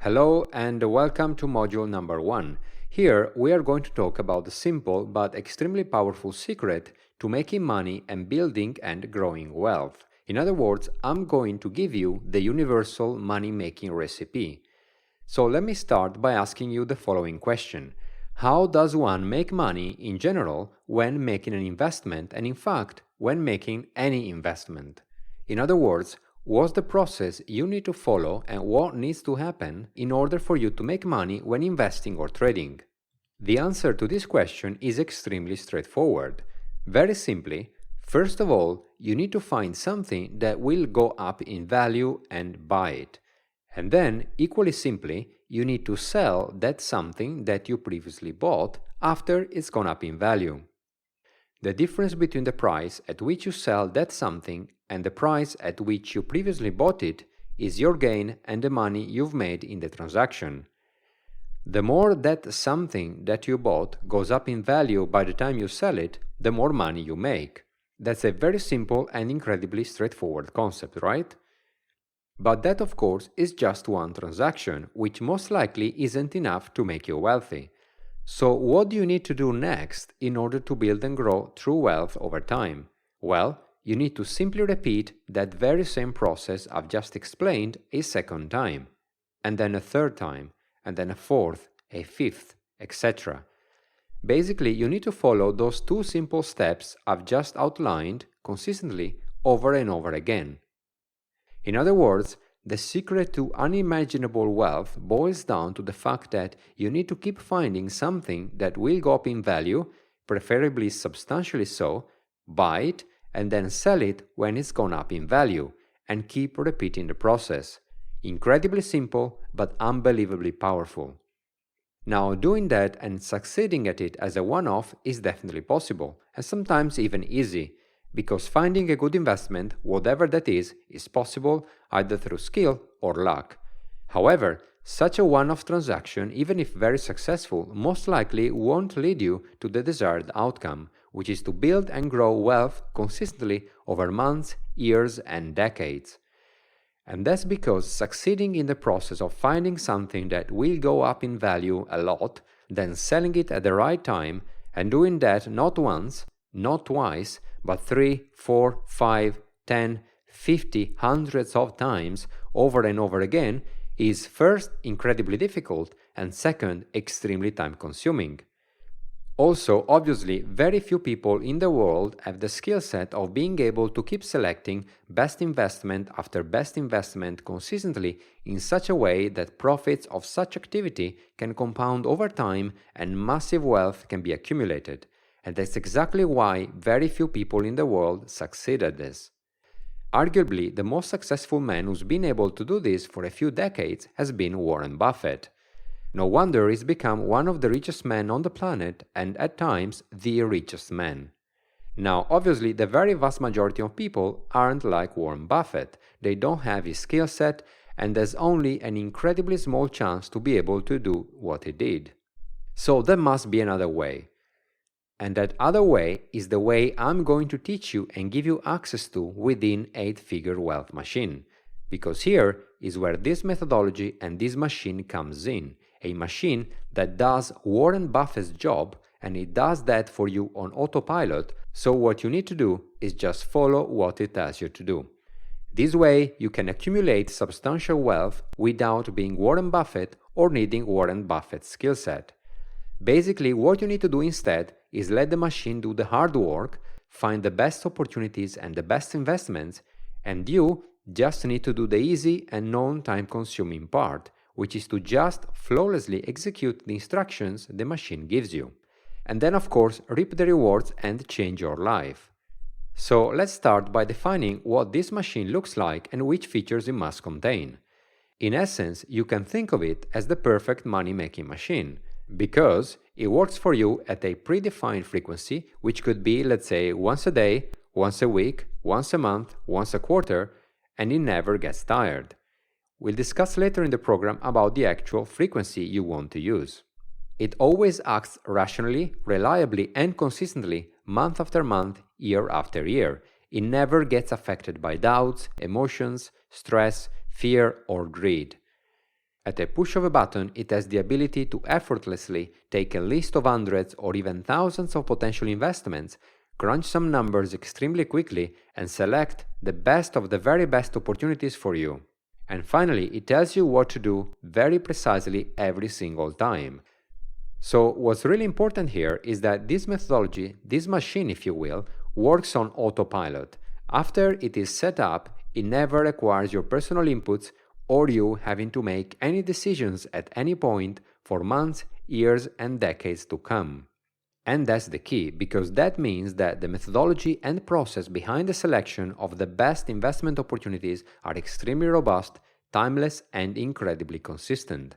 Hello and welcome to module number 1. Here we are going to talk about the simple but extremely powerful secret to making money and building and growing wealth. In other words, I'm going to give you the universal money-making recipe. So let me start by asking you the following question. How does one make money in general when making an investment and in fact when making any investment? In other words, what's the process you need to follow and what needs to happen in order for you to make money when investing or trading? The answer to this question is extremely straightforward. Very simply, first of all, you need to find something that will go up in value and buy it. And then, equally simply, you need to sell that something that you previously bought after it's gone up in value. The difference between the price at which you sell that something and the price at which you previously bought it is your gain and the money you've made in the transaction. The more that something that you bought goes up in value by the time you sell it, the more money you make. That's a very simple and incredibly straightforward concept, right? But that, of course, is just one transaction, which most likely isn't enough to make you wealthy. So what do you need to do next in order to build and grow true wealth over time? Well, you need to simply repeat that very same process I've just explained a second time, and then a third time, and then a fourth, a fifth, etc. Basically, you need to follow those two simple steps I've just outlined consistently over and over again. In other words, the secret to unimaginable wealth boils down to the fact that you need to keep finding something that will go up in value, preferably substantially so, buy it, and then sell it when it's gone up in value, and keep repeating the process. Incredibly simple, but unbelievably powerful. Now, doing that and succeeding at it as a one-off is definitely possible, and sometimes even easy, because finding a good investment, whatever that is possible either through skill or luck. However, such a one-off transaction, even if very successful, most likely won't lead you to the desired outcome, which is to build and grow wealth consistently over months, years, and decades. And that's because succeeding in the process of finding something that will go up in value a lot, then selling it at the right time, and doing that not once, not twice, but 3, 4, 5, 10, 50, hundreds of times over and over again is first incredibly difficult and second extremely time-consuming. Also, obviously, very few people in the world have the skill set of being able to keep selecting best investment after best investment consistently in such a way that profits of such activity can compound over time and massive wealth can be accumulated. And that's exactly why very few people in the world succeed at this. Arguably, the most successful man who's been able to do this for a few decades has been Warren Buffett. No wonder he's become one of the richest men on the planet and at times the richest man. Now, obviously, the very vast majority of people aren't like Warren Buffett. They don't have his skill set and there's only an incredibly small chance to be able to do what he did. So there must be another way. And that other way is the way I'm going to teach you and give you access to within 8-Figure Wealth Machine. Because here is where this methodology and this machine comes in. A machine that does Warren Buffett's job, and it does that for you on autopilot, so what you need to do is just follow what it tells you to do. This way you can accumulate substantial wealth without being Warren Buffett or needing Warren Buffett's skill set. Basically, what you need to do instead is let the machine do the hard work, find the best opportunities and the best investments, and you just need to do the easy and non-time-consuming part, which is to just flawlessly execute the instructions the machine gives you. And then, of course, reap the rewards and change your life. So let's start by defining what this machine looks like and which features it must contain. In essence, you can think of it as the perfect money-making machine, because it works for you at a predefined frequency, which could be, let's say, once a day, once a week, once a month, once a quarter, and it never gets tired. We'll discuss later in the program about the actual frequency you want to use. It always acts rationally, reliably, and consistently, month after month, year after year. It never gets affected by doubts, emotions, stress, fear, or greed. At a push of a button, it has the ability to effortlessly take a list of hundreds or even thousands of potential investments, crunch some numbers extremely quickly, and select the best of the very best opportunities for you. And finally, it tells you what to do very precisely every single time. So what's really important here is that this methodology, this machine if you will, works on autopilot. After it is set up, it never requires your personal inputs or you having to make any decisions at any point for months, years, and decades to come. And that's the key, because that means that the methodology and process behind the selection of the best investment opportunities are extremely robust, timeless, and incredibly consistent.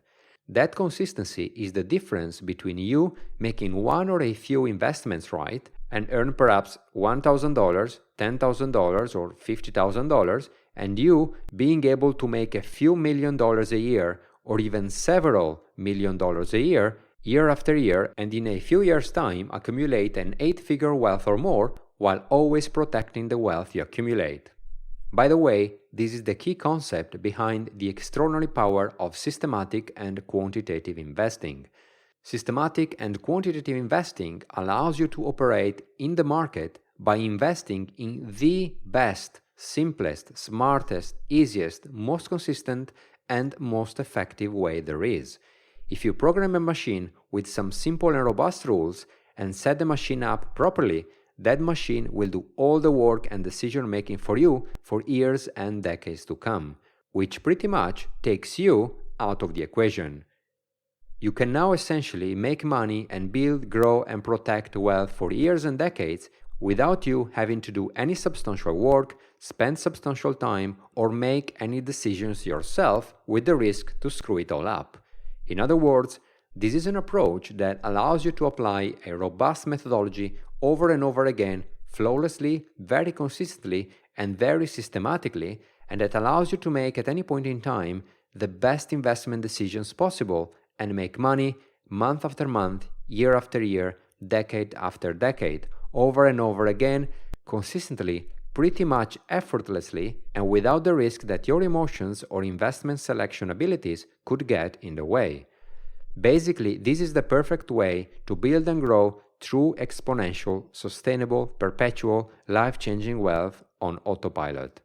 That consistency is the difference between you making one or a few investments right and earn perhaps $1,000, $10,000, or $50,000, and you being able to make a few $1,000,000 a year or even several $1,000,000 a year after year, and in a few years' time accumulate an 8-figure wealth or more while always protecting the wealth you accumulate. By the way, this is the key concept behind the extraordinary power of systematic and quantitative investing. Systematic and quantitative investing allows you to operate in the market by investing in the best, simplest, smartest, easiest, most consistent, and most effective way there is. If you program a machine with some simple and robust rules and set the machine up properly, that machine will do all the work and decision making for you for years and decades to come, which pretty much takes you out of the equation. You can now essentially make money and build, grow, and protect wealth for years and decades without you having to do any substantial work, spend substantial time, or make any decisions yourself with the risk to screw it all up. In other words, this is an approach that allows you to apply a robust methodology over and over again, flawlessly, very consistently, and very systematically, and that allows you to make at any point in time the best investment decisions possible and make money month after month, year after year, decade after decade, over and over again, consistently, pretty much effortlessly, and without the risk that your emotions or investment selection abilities could get in the way. Basically, this is the perfect way to build and grow true exponential, sustainable, perpetual, life-changing wealth on autopilot.